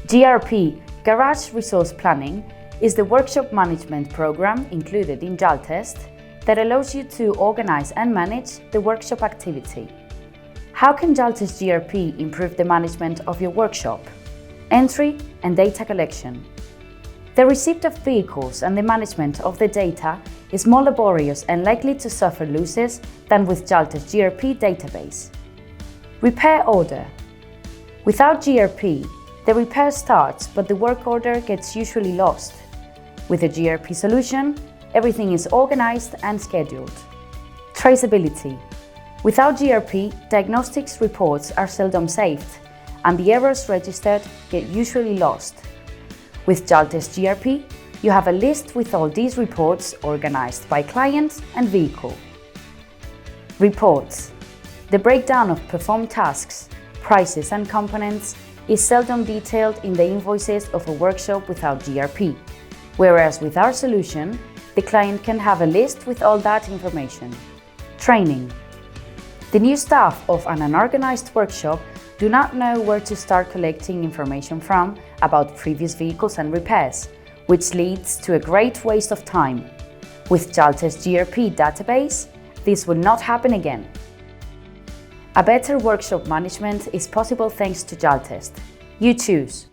GRP, Garage Resource Planning, is the workshop management program included in Jaltest that allows you to organize and manage the workshop activity. How can Jaltest GRP improve the management of your workshop? Entry and data collection. The receipt of vehicles and the management of the data is more laborious and likely to suffer losses than with Jaltest GRP database. Repair order. Without GRP, the repair starts, but the work order gets usually lost. With a GRP solution, everything is organized and scheduled. Traceability. Without GRP, diagnostics reports are seldom saved, and the errors registered get usually lost. With Jaltest GRP, you have a list with all these reports organized by client and vehicle. Reports. The breakdown of performed tasks, prices and components is seldom detailed in the invoices of a workshop without GRP, whereas with our solution, the client can have a list with all that information. Training. The new staff of an unorganized workshop do not know where to start collecting information from about previous vehicles and repairs, which leads to a great waste of time. With Jaltest GRP database, this will not happen again. A better workshop management is possible thanks to Jaltest. You choose.